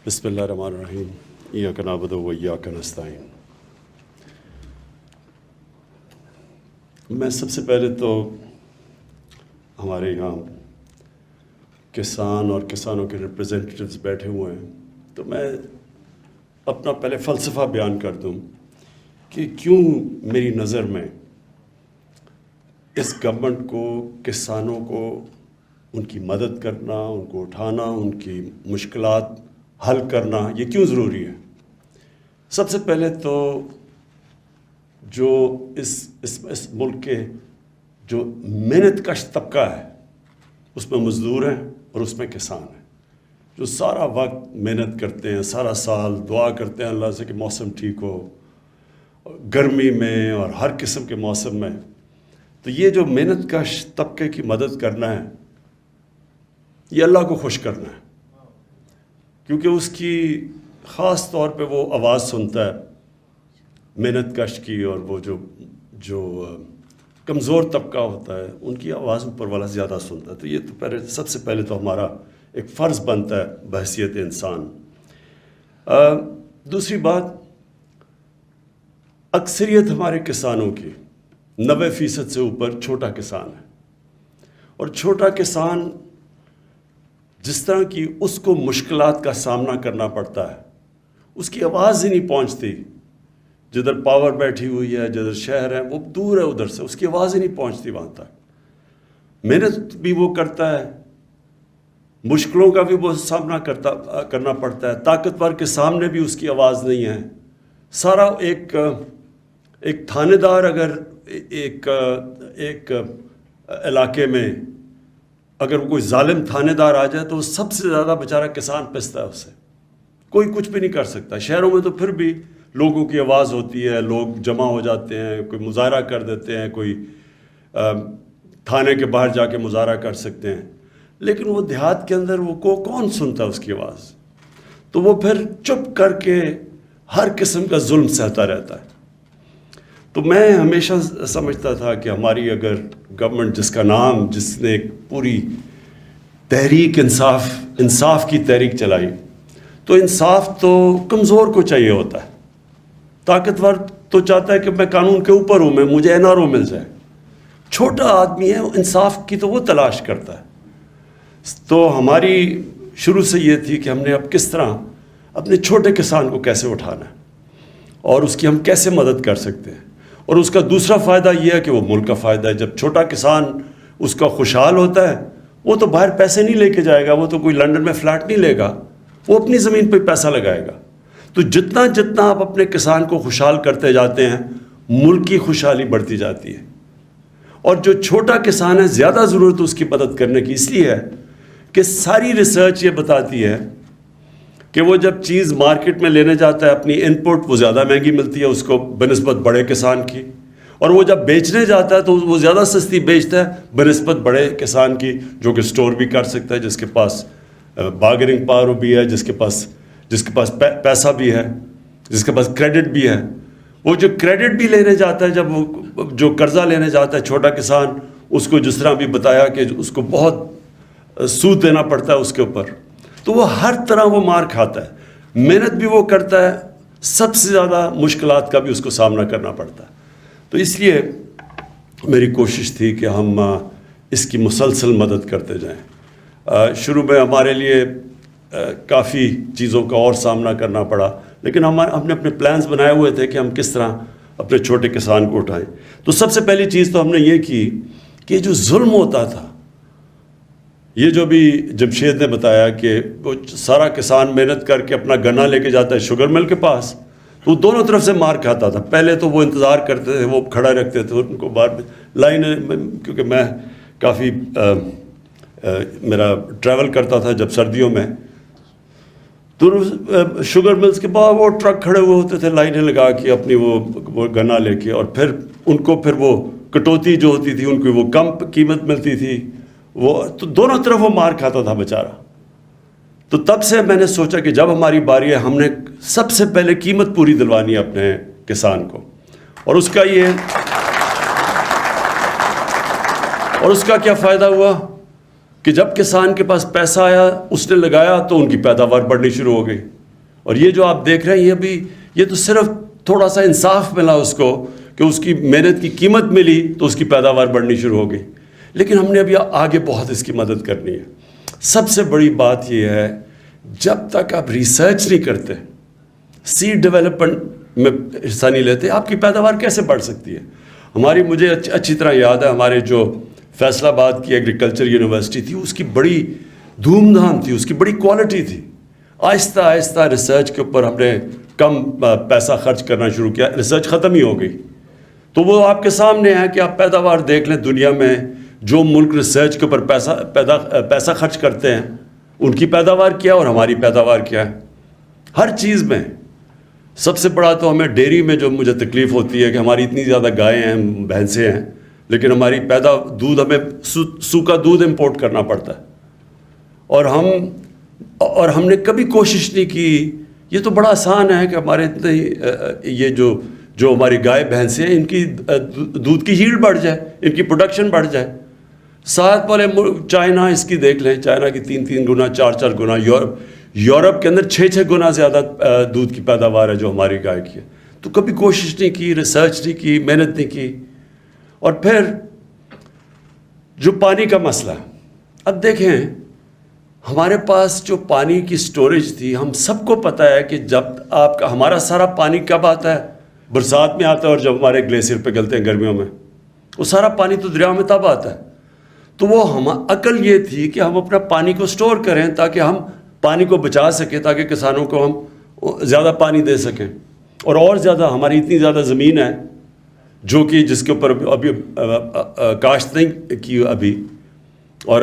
بسم اللہ الرحمن الرحیم ایاک نعبد و ایاک نستعین۔ میں سب سے پہلے تو ہمارے یہاں کسان اور کسانوں کے ریپریزنٹیٹیوز بیٹھے ہوئے ہیں، تو میں اپنا پہلے فلسفہ بیان کر دوں کہ کیوں میری نظر میں اس گورنمنٹ کو کسانوں کو ان کی مدد کرنا، ان کو اٹھانا، ان کی مشکلات حل کرنا یہ کیوں ضروری ہے۔ سب سے پہلے تو جو اس ملک کے جو محنت کش طبقہ ہے اس میں مزدور ہیں اور اس میں کسان ہیں، جو سارا وقت محنت کرتے ہیں، سارا سال دعا کرتے ہیں اللہ سے کہ موسم ٹھیک ہو، گرمی میں اور ہر قسم کے موسم میں۔ تو یہ جو محنت کش طبقے کی مدد کرنا ہے، یہ اللہ کو خوش کرنا ہے، کیونکہ اس کی خاص طور پہ وہ آواز سنتا ہے محنت کش کی، اور وہ جو کمزور طبقہ ہوتا ہے ان کی آواز اوپر والا زیادہ سنتا ہے۔ تو یہ تو سب سے پہلے تو ہمارا ایک فرض بنتا ہے بحیثیت انسان۔ دوسری بات، اکثریت ہمارے کسانوں کی 90% سے اوپر چھوٹا کسان ہے، اور چھوٹا کسان جس طرح کی اس کو مشکلات کا سامنا کرنا پڑتا ہے، اس کی آواز ہی نہیں پہنچتی۔ جدھر پاور بیٹھی ہوئی ہے، جدھر شہر ہے، وہ دور ہے، ادھر سے اس کی آواز ہی نہیں پہنچتی وہاں تک۔ محنت بھی وہ کرتا ہے، مشکلوں کا بھی وہ سامنا کرنا پڑتا ہے، طاقتور کے سامنے بھی اس کی آواز نہیں ہے۔ سارا ایک تھانے دار اگر ایک علاقے میں اگر کوئی ظالم تھانے دار آ جائے تو وہ سب سے زیادہ بیچارہ کسان پستا ہے اس سے، کوئی کچھ بھی نہیں کر سکتا۔ شہروں میں تو پھر بھی لوگوں کی آواز ہوتی ہے، لوگ جمع ہو جاتے ہیں، کوئی مظاہرہ کر دیتے ہیں، کوئی تھانے کے باہر جا کے مظاہرہ کر سکتے ہیں، لیکن وہ دیہات کے اندر وہ کون سنتا ہے اس کی آواز؟ تو وہ پھر چپ کر کے ہر قسم کا ظلم سہتا رہتا ہے۔ تو میں ہمیشہ سمجھتا تھا کہ ہماری اگر گورنمنٹ جس نے ایک پوری تحریک انصاف کی تحریک چلائی، تو انصاف تو کمزور کو چاہیے ہوتا ہے، طاقتور تو چاہتا ہے کہ میں قانون کے اوپر ہوں، مجھے این آر او مل جائے۔ چھوٹا آدمی ہے، انصاف کی تو وہ تلاش کرتا ہے۔ تو ہماری شروع سے یہ تھی کہ ہم نے اب کس طرح اپنے چھوٹے کسان کو کیسے اٹھانا ہے اور اس کی ہم کیسے مدد کر سکتے ہیں۔ اور اس کا دوسرا فائدہ یہ ہے کہ وہ ملک کا فائدہ ہے۔ جب چھوٹا کسان اس کا خوشحال ہوتا ہے، وہ تو باہر پیسے نہیں لے کے جائے گا، وہ تو کوئی لنڈن میں فلیٹ نہیں لے گا، وہ اپنی زمین پہ پیسہ لگائے گا۔ تو جتنا آپ اپنے کسان کو خوشحال کرتے جاتے ہیں، ملک کی خوشحالی بڑھتی جاتی ہے۔ اور جو چھوٹا کسان ہے، زیادہ ضرورت اس کی مدد کرنے کی اس لیے ہے کہ ساری ریسرچ یہ بتاتی ہے کہ وہ جب چیز مارکیٹ میں لینے جاتا ہے، اپنی ان پٹ وہ زیادہ مہنگی ملتی ہے اس کو بنسبت بڑے کسان کی، اور وہ جب بیچنے جاتا ہے تو وہ زیادہ سستی بیچتا ہے بنسبت بڑے کسان کی، جو کہ سٹور بھی کر سکتا ہے، جس کے پاس بارگیننگ پاور بھی ہے، جس کے پاس پیسہ بھی ہے، جس کے پاس کریڈٹ بھی ہے۔ وہ جو کریڈٹ بھی لینے جاتا ہے، جب وہ جو قرضہ لینے جاتا ہے چھوٹا کسان، اس کو جس طرح بھی بتایا کہ اس کو بہت سود دینا پڑتا ہے اس کے اوپر، تو وہ ہر طرح وہ مار کھاتا ہے۔ محنت بھی وہ کرتا ہے، سب سے زیادہ مشکلات کا بھی اس کو سامنا کرنا پڑتا ہے۔ تو اس لیے میری کوشش تھی کہ ہم اس کی مسلسل مدد کرتے جائیں۔ شروع میں ہمارے لیے کافی چیزوں کا اور سامنا کرنا پڑا، لیکن ہم نے اپنے پلانز بنائے ہوئے تھے کہ ہم کس طرح اپنے چھوٹے کسان کو اٹھائیں۔ تو سب سے پہلی چیز تو ہم نے یہ کی کہ جو ظلم ہوتا تھا، یہ جو بھی جمشید نے بتایا کہ وہ سارا کسان محنت کر کے اپنا گنا لے کے جاتا ہے شوگر مل کے پاس، تو وہ دونوں طرف سے مار کھاتا تھا۔ پہلے تو وہ انتظار کرتے تھے، وہ کھڑا رکھتے تھے ان کو باہر لائن، کیونکہ میں کافی میرا ٹریول کرتا تھا جب سردیوں میں، تو شوگر ملز کے بعد وہ ٹرک کھڑے ہوئے ہوتے تھے لائنیں لگا کے اپنی وہ گنا لے کے، اور پھر ان کو پھر وہ کٹوتی جو ہوتی تھی ان کو وہ کم قیمت ملتی تھی، وہ تو دونوں طرف وہ مار کھاتا تھا بیچارہ۔ تو تب سے میں نے سوچا کہ جب ہماری باری ہے، ہم نے سب سے پہلے قیمت پوری دلوانی ہے اپنے کسان کو، اور اس کا کیا فائدہ ہوا کہ جب کسان کے پاس پیسہ آیا، اس نے لگایا تو ان کی پیداوار بڑھنی شروع ہو گئی۔ اور یہ جو آپ دیکھ رہے ہیں یہ تو صرف تھوڑا سا انصاف ملا اس کو کہ اس کی محنت کی قیمت ملی تو اس کی پیداوار بڑھنی شروع ہو گئی. لیکن ہم نے ابھی آگے بہت اس کی مدد کرنی ہے. سب سے بڑی بات یہ ہے جب تک آپ ریسرچ نہیں کرتے, سیڈ ڈیولپمنٹ میں حصہ نہیں لیتے, آپ کی پیداوار کیسے بڑھ سکتی ہے؟ مجھے اچھی طرح یاد ہے ہمارے جو فیصل آباد کی ایگریکلچر یونیورسٹی تھی, اس کی بڑی دھوم دھام تھی, اس کی بڑی کوالٹی تھی. آہستہ آہستہ ریسرچ کے اوپر ہم نے کم پیسہ خرچ کرنا شروع کیا, ریسرچ ختم ہی ہو گئی. تو وہ آپ کے سامنے ہے کہ آپ پیداوار دیکھ لیں, دنیا میں جو ملک ریسرچ کے اوپر پیسہ خرچ کرتے ہیں ان کی پیداوار کیا اور ہماری پیداوار کیا ہے. ہر چیز میں سب سے بڑا تو ہمیں ڈیری میں جو مجھے تکلیف ہوتی ہے کہ ہماری اتنی زیادہ گائیں ہیں, بھینسیں ہیں, لیکن ہماری دودھ ہمیں سوکھا دودھ امپورٹ کرنا پڑتا ہے. اور ہم نے کبھی کوشش نہیں کی. یہ تو بڑا آسان ہے کہ ہمارے اتنے یہ جو ہماری گائے بھینسیں ہیں ان کی دودھ کی ہیلڈ بڑھ جائے, ان کی پروڈکشن بڑھ جائے. ساتھ والے چائنا اس کی دیکھ لیں, چائنا کی 3 گنا 4 گنا, یورپ کے اندر 6 گنا زیادہ دودھ کی پیداوار ہے جو ہماری گائے کی ہے. تو کبھی کوشش نہیں کی, ریسرچ نہیں کی, محنت نہیں کی. اور پھر جو پانی کا مسئلہ, اب دیکھیں ہمارے پاس جو پانی کی سٹوریج تھی, ہم سب کو پتہ ہے کہ جب ہمارا سارا پانی کب آتا ہے؟ برسات میں آتا ہے, اور جب ہمارے گلیشیئر پہ گلتے ہیں گرمیوں میں, وہ سارا پانی تو دریا میں تب آتا ہے. تو وہ عقل یہ تھی کہ ہم اپنا پانی کو سٹور کریں تاکہ ہم پانی کو بچا سکیں, تاکہ کسانوں کو ہم زیادہ پانی دے سکیں. اور زیادہ ہماری اتنی زیادہ زمین ہے جو کہ جس کے اوپر ابھی کاشت نہیں کی ابھی, اور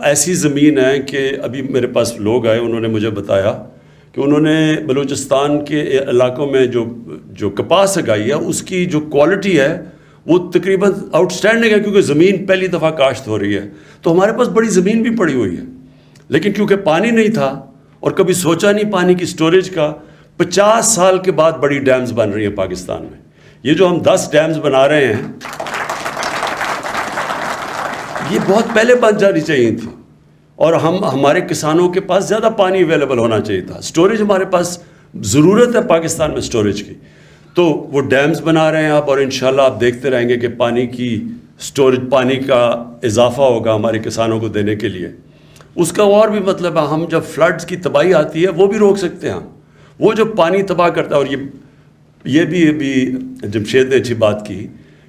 ایسی زمین ہے کہ ابھی میرے پاس لوگ آئے, انہوں نے مجھے بتایا کہ انہوں نے بلوچستان کے علاقوں میں جو کپاس اگائی ہے اس کی جو کوالٹی ہے وہ تقریباً آؤٹ اسٹینڈنگ ہے, کیونکہ زمین پہلی دفعہ کاشت ہو رہی ہے. تو ہمارے پاس بڑی زمین بھی پڑی ہوئی ہے, لیکن کیونکہ پانی نہیں تھا اور کبھی سوچا نہیں پانی کی سٹوریج کا, 50 سال کے بعد بڑی ڈیمز بن رہی ہیں پاکستان میں. یہ جو ہم 10 ڈیمز بنا رہے ہیں یہ بہت پہلے بن جانی چاہیے تھی, اور ہمارے کسانوں کے پاس زیادہ پانی اویلیبل ہونا چاہیے تھا. سٹوریج ہمارے پاس ضرورت ہے پاکستان میں سٹوریج کی, تو وہ ڈیمز بنا رہے ہیں آپ, اور انشاءاللہ آپ دیکھتے رہیں گے کہ پانی کی سٹوریج, پانی کا اضافہ ہوگا ہمارے کسانوں کو دینے کے لیے. اس کا اور بھی مطلب ہے, ہم جب فلڈز کی تباہی آتی ہے وہ بھی روک سکتے ہیں. وہ جو پانی تباہ کرتا ہے, اور یہ بھی ابھی جمشید نے اچھی بات کی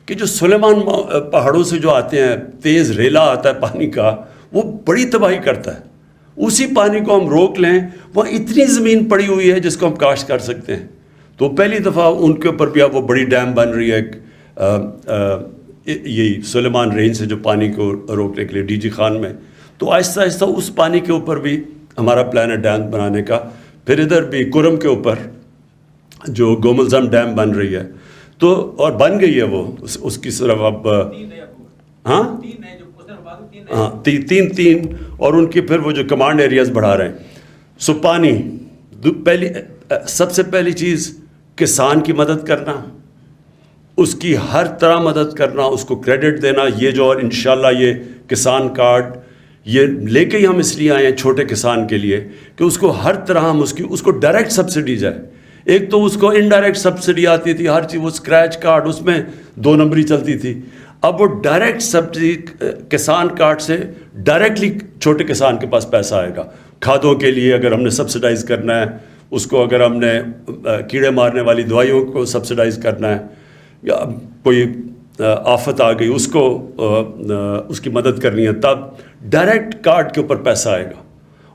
کہ جو سلیمان پہاڑوں سے جو آتے ہیں, تیز ریلا آتا ہے پانی کا, وہ بڑی تباہی کرتا ہے. اسی پانی کو ہم روک لیں, وہاں اتنی زمین پڑی ہوئی ہے جس کو ہم کاشت کر سکتے ہیں. تو پہلی دفعہ ان کے اوپر بھی اب وہ بڑی ڈیم بن رہی ہے یہی سلیمان رینج سے جو پانی کو روکنے کے لیے ڈی جی خان میں. تو آہستہ آہستہ اس پانی کے اوپر بھی ہمارا پلان ہے ڈیم بنانے کا. پھر ادھر بھی کرم کے اوپر جو گوملزم ڈیم بن رہی ہے, تو اور بن گئی ہے وہ, اس کی صرف اب ہاں 3 اور ان کی پھر وہ جو کمانڈ ایریاز بڑھا رہے ہیں. سو پانی سب سے پہلی چیز کسان کی مدد کرنا, اس کی ہر طرح مدد کرنا, اس کو کریڈٹ دینا. یہ جو اور انشاءاللہ یہ کسان کارڈ یہ لے کے ہی ہم اس لیے آئے ہیں چھوٹے کسان کے لیے کہ اس کو ہر طرح ہم اس کو ڈائریکٹ سبسڈی جائے. ایک تو اس کو انڈائریکٹ سبسڈی آتی تھی ہر چیز, وہ اسکریچ کارڈ اس میں 2 نمبری چلتی تھی. اب وہ ڈائریکٹ سبسڈی کسان کارڈ سے ڈائریکٹلی چھوٹے کسان کے پاس پیسہ آئے گا. کھادوں کے لیے اگر ہم نے سبسڈائز کرنا ہے اس کو, اگر ہم نے کیڑے مارنے والی دوائیوں کو سبسڈائز کرنا ہے, یا کوئی آفت آ گئی اس کی مدد کرنی ہے, تب ڈائریکٹ کارڈ کے اوپر پیسہ آئے گا.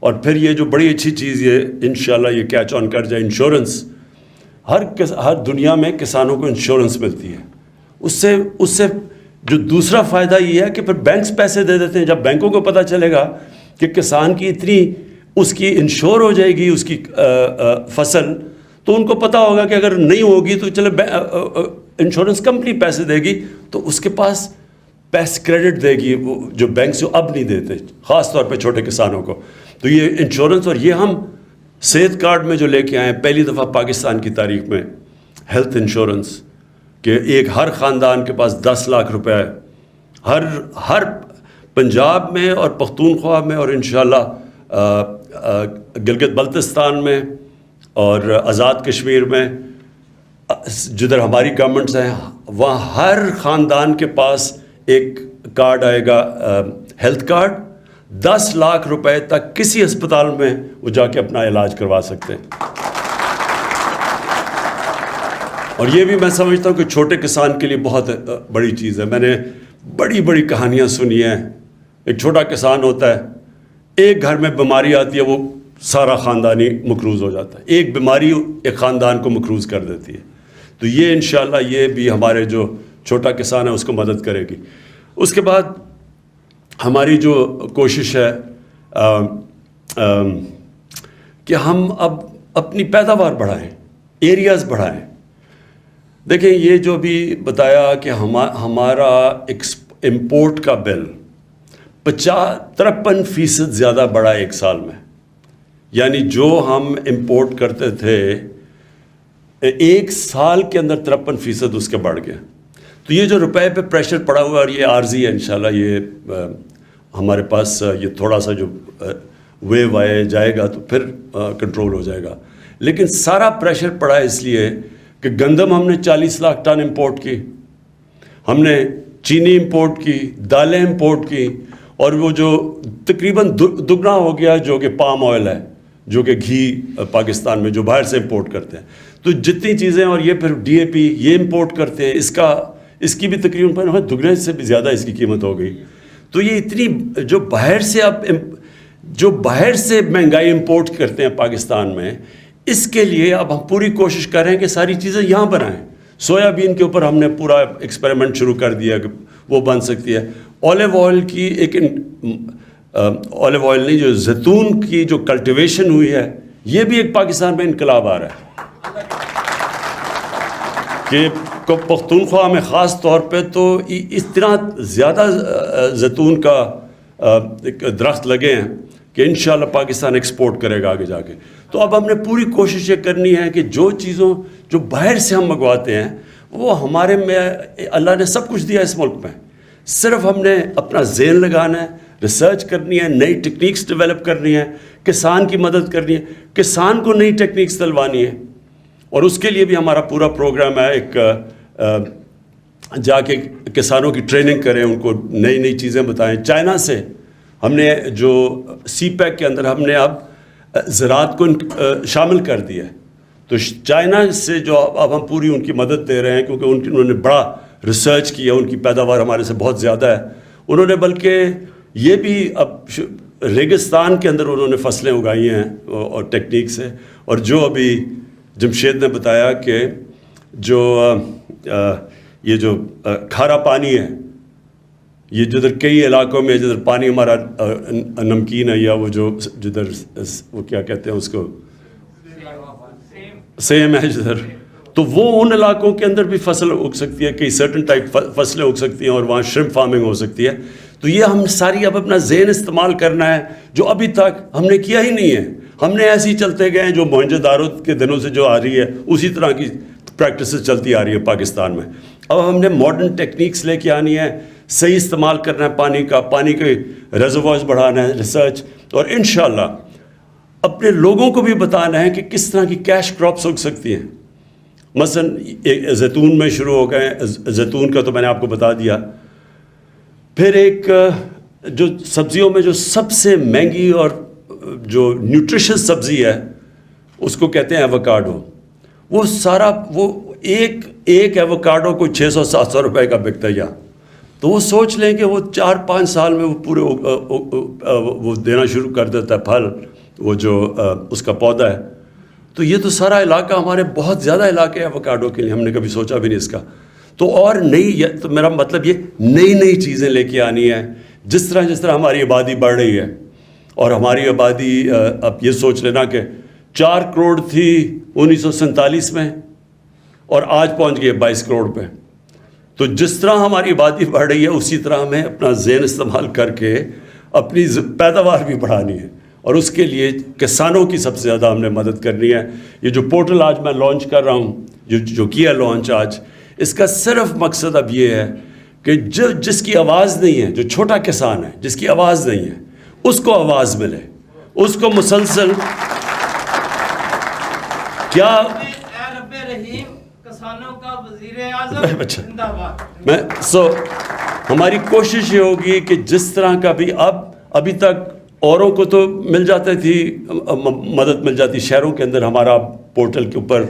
اور پھر یہ جو بڑی اچھی چیز یہ انشاءاللہ یہ کیچ آن کر جائے, انشورنس. ہر دنیا میں کسانوں کو انشورنس ملتی ہے. اس سے جو دوسرا فائدہ یہ ہے کہ پھر بینکس پیسے دے دیتے ہیں. جب بینکوں کو پتہ چلے گا کہ کسان کی اتنی اس کی انشور ہو جائے گی اس کی فصل, تو ان کو پتہ ہوگا کہ اگر نہیں ہوگی تو چلے انشورنس کمپنی پیسے دے گی, تو اس کے پاس پیسے کریڈٹ دے گی, وہ جو بینک سے اب نہیں دیتے, خاص طور پہ چھوٹے کسانوں کو. تو یہ انشورنس, اور یہ ہم صحت کارڈ میں جو لے کے آئے ہیں پہلی دفعہ پاکستان کی تاریخ میں, ہیلتھ انشورنس, کہ ہر خاندان کے پاس 10 لاکھ روپے ہے, ہر پنجاب میں اور پختونخوا میں اور انشاءاللہ گلگت بلتستان میں اور آزاد کشمیر میں جدھر ہماری گورنمنٹس ہیں وہاں ہر خاندان کے پاس ایک کارڈ آئے گا، ہیلتھ کارڈ، 10 لاکھ روپے تک کسی ہسپتال میں وہ جا کے اپنا علاج کروا سکتے ہیں. اور یہ بھی میں سمجھتا ہوں کہ چھوٹے کسان کے لیے بہت بڑی چیز ہے. میں نے بڑی بڑی کہانیاں سنی ہیں. ایک چھوٹا کسان ہوتا ہے، ایک گھر میں بیماری آتی ہے، وہ سارا خاندانی مقروض ہو جاتا ہے. ایک بیماری ایک خاندان کو مقروض کر دیتی ہے. تو یہ انشاءاللہ یہ بھی ہمارے جو چھوٹا کسان ہے اس کو مدد کرے گی. اس کے بعد ہماری جو کوشش ہے کہ ہم اب اپنی پیداوار بڑھائیں، ایریاز بڑھائیں. دیکھیں یہ جو بھی بتایا کہ ہمارا امپورٹ کا بل 53% زیادہ بڑھا ایک سال میں. یعنی جو ہم امپورٹ کرتے تھے ایک سال کے اندر 53% اس کے بڑھ گیا. تو یہ جو روپے پہ پریشر پڑا ہوا ہے اور یہ عارضی ہے، انشاءاللہ یہ ہمارے پاس یہ تھوڑا سا جو ویو آئے جائے گا تو پھر کنٹرول ہو جائے گا. لیکن سارا پریشر پڑا ہے اس لیے کہ گندم ہم نے 40 لاکھ ٹن امپورٹ کی، ہم نے چینی امپورٹ کی، دالیں امپورٹ کی، اور وہ جو تقریباً دگنا ہو گیا جو کہ پام آئل ہے، جو کہ گھی پاکستان میں جو باہر سے امپورٹ کرتے ہیں. تو جتنی چیزیں، اور یہ پھر ڈی اے پی یہ امپورٹ کرتے ہیں، اس کی بھی تقریباً دگنے سے بھی زیادہ اس کی قیمت ہو گئی. تو یہ اتنی جو باہر سے مہنگائی امپورٹ کرتے ہیں پاکستان میں، اس کے لیے اب ہم پوری کوشش کر رہے ہیں کہ ساری چیزیں یہاں بنائیں. سویابین کے اوپر ہم نے پورا ایکسپیریمنٹ شروع کر دیا کہ وہ بن سکتی ہے. اولیو آئل کی اولیو آئل نہیں، جو زیتون کی جو کلٹیویشن ہوئی ہے، یہ بھی ایک پاکستان میں انقلاب آ رہا ہے کہ پختونخوا میں خاص طور پہ تو اتنا زیادہ زیتون کا درخت لگے ہیں کہ انشاءاللہ پاکستان ایکسپورٹ کرے گا آگے جا کے. تو اب ہم نے پوری کوشش یہ کرنی ہے کہ جو چیزوں جو باہر سے ہم منگواتے ہیں وہ ہمارے میں اللہ نے سب کچھ دیا اس ملک میں، صرف ہم نے اپنا ذہن لگانا ہے، ریسرچ کرنی ہے، نئی ٹیکنیکس ڈیولپ کرنی ہے، کسان کی مدد کرنی ہے، کسان کو نئی ٹیکنیکس دلوانی ہے. اور اس کے لیے بھی ہمارا پورا پروگرام ہے، ایک جا کے کسانوں کی ٹریننگ کریں، ان کو نئی نئی چیزیں بتائیں. چائنا سے ہم نے جو سی پیک کے اندر ہم نے اب زراعت کو شامل کر دیا ہے. تو چائنا سے جو اب ہم پوری ان کی مدد دے رہے ہیں، کیونکہ انہوں نے بڑا ریسرچ کیا، ان کی پیداوار ہمارے سے بہت زیادہ ہے. انہوں نے بلکہ یہ بھی اب ریگستان کے اندر انہوں نے فصلیں اگائی ہیں اور ٹیکنیک سے. اور جو ابھی جمشید نے بتایا کہ جو یہ جو کھارا پانی ہے، یہ جدھر کئی علاقوں میں جدھر پانی ہمارا نمکین ہے، یا وہ جو جدھر وہ کیا کہتے ہیں اس کو، سیم ہے جدھر، تو وہ ان علاقوں کے اندر بھی فصل اگ سکتی ہے، کئی سرٹن ٹائپ فصلیں اگ سکتی ہیں، اور وہاں شرمپ فارمنگ ہو سکتی ہے. تو یہ ہم ساری اب اپنا ذہن استعمال کرنا ہے جو ابھی تک ہم نے کیا ہی نہیں ہے. ہم نے ایسے ہی چلتے گئے ہیں، جو موہنجو دارو کے دنوں سے جو آ رہی ہے اسی طرح کی پریکٹسز چلتی آ رہی ہے پاکستان میں. اب ہم نے ماڈرن ٹیکنیکس لے کے آنی ہے، صحیح استعمال کرنا ہے پانی کے ریزروائرز بڑھانا ہے، ریسرچ، اور انشاءاللہ اپنے لوگوں کو بھی بتانا ہے کہ کس طرح کی کیش کراپس اگ سکتی ہیں. مثلا زیتون میں شروع ہو گئے، زیتون کا تو میں نے آپ کو بتا دیا. پھر ایک جو سبزیوں میں جو سب سے مہنگی اور جو نیوٹریشس سبزی ہے اس کو کہتے ہیں ایووکاڈو. وہ سارا وہ ایک ایووکاڈو کو 600-700 روپے کا بکتا ہے یہاں. تو وہ سوچ لیں کہ وہ 4-5 سال میں وہ پورے وہ دینا شروع کر دیتا ہے پھل، وہ جو اس کا پودا ہے. تو یہ تو سارا علاقہ ہمارے بہت زیادہ علاقے ایووکاڈو کے لیے، ہم نے کبھی سوچا بھی نہیں اس کا. تو اور تو میرا مطلب یہ نئی چیزیں لے کے آنی ہے. جس طرح ہماری آبادی بڑھ رہی ہے، اور ہماری آبادی اب یہ سوچ لینا کہ 4 کروڑ تھی 1947 میں، اور آج پہنچ گئی 22 کروڑ پہ. تو جس طرح ہماری آبادی بڑھ رہی ہے اسی طرح ہمیں اپنا ذہن استعمال کر کے اپنی پیداوار بھی بڑھانی ہے. اور اس کے لیے کسانوں کی سب سے زیادہ ہم نے مدد کرنی ہے. یہ جو پورٹل آج میں لانچ کر رہا ہوں، جو کیا لانچ آج، اس کا صرف مقصد اب یہ ہے کہ جس کی آواز نہیں ہے، جو چھوٹا کسان ہے جس کی آواز نہیں ہے، اس کو آواز ملے، اس کو مسلسل کیا رب رحیم کسانوں کا وزیر اعظم زندہ باد. سو ہماری کوشش یہ ہوگی کہ جس طرح کا بھی ابھی تک اوروں کو تو مل جاتی تھی مدد مل جاتی، شہروں کے اندر ہمارا پورٹل کے اوپر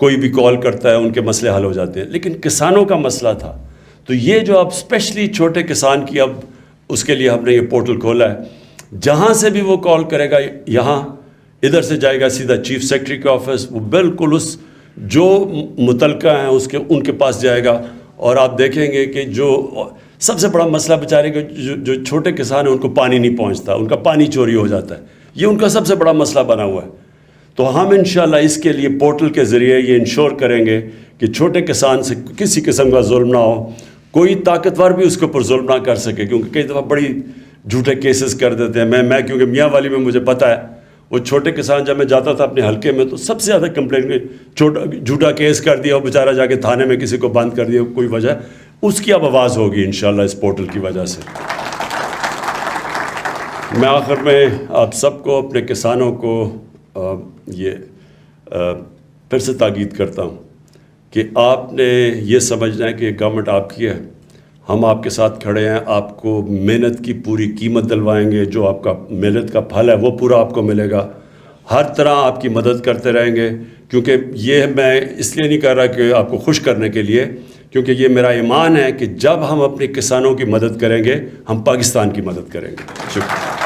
کوئی بھی کال کرتا ہے ان کے مسئلے حل ہو جاتے ہیں، لیکن کسانوں کا مسئلہ تھا تو یہ جو اب اسپیشلی چھوٹے کسان کی اب اس کے لیے ہم نے یہ پورٹل کھولا ہے، جہاں سے بھی وہ کال کرے گا یہاں ادھر سے جائے گا سیدھا چیف سیکرٹری کے آفس، وہ بالکل اس جو متعلقہ ہیں ان کے پاس جائے گا، اور آپ دیکھیں گے کہ جو سب سے بڑا مسئلہ بیچارے کے جو چھوٹے کسان ہیں ان کو پانی نہیں پہنچتا، ان کا پانی چوری ہو جاتا ہے، یہ ان کا سب سے بڑا مسئلہ بنا ہوا ہے. تو ہم انشاءاللہ اس کے لیے پورٹل کے ذریعے یہ انشور کریں گے کہ چھوٹے کسان سے کسی قسم کا ظلم نہ ہو، کوئی طاقتور بھی اس کے اوپر ظلم نہ کر سکے، کیونکہ کئی دفعہ بڑی جھوٹے کیسز کر دیتے ہیں. میں کیونکہ میاں والی میں مجھے پتہ ہے، وہ چھوٹے کسان جب میں جاتا تھا اپنے حلقے میں تو سب سے زیادہ کمپلین جھوٹا کیس کر دیا، وہ بیچارہ جا کے تھانے میں کسی کو بند کر دیا، کوئی وجہ، اس کی اب آواز ہوگی انشاءاللہ اس پورٹل کی وجہ سے. میں آخر میں آپ سب کو، اپنے کسانوں کو یہ پھر سے تاکید کرتا ہوں کہ آپ نے یہ سمجھنا ہے کہ گورنمنٹ آپ کی ہے، ہم آپ کے ساتھ کھڑے ہیں، آپ کو محنت کی پوری قیمت دلوائیں گے، جو آپ کا محنت کا پھل ہے وہ پورا آپ کو ملے گا، ہر طرح آپ کی مدد کرتے رہیں گے. کیونکہ یہ میں اس لیے نہیں کر رہا کہ آپ کو خوش کرنے کے لیے، کیونکہ یہ میرا ایمان ہے کہ جب ہم اپنے کسانوں کی مدد کریں گے ہم پاکستان کی مدد کریں گے. شکریہ.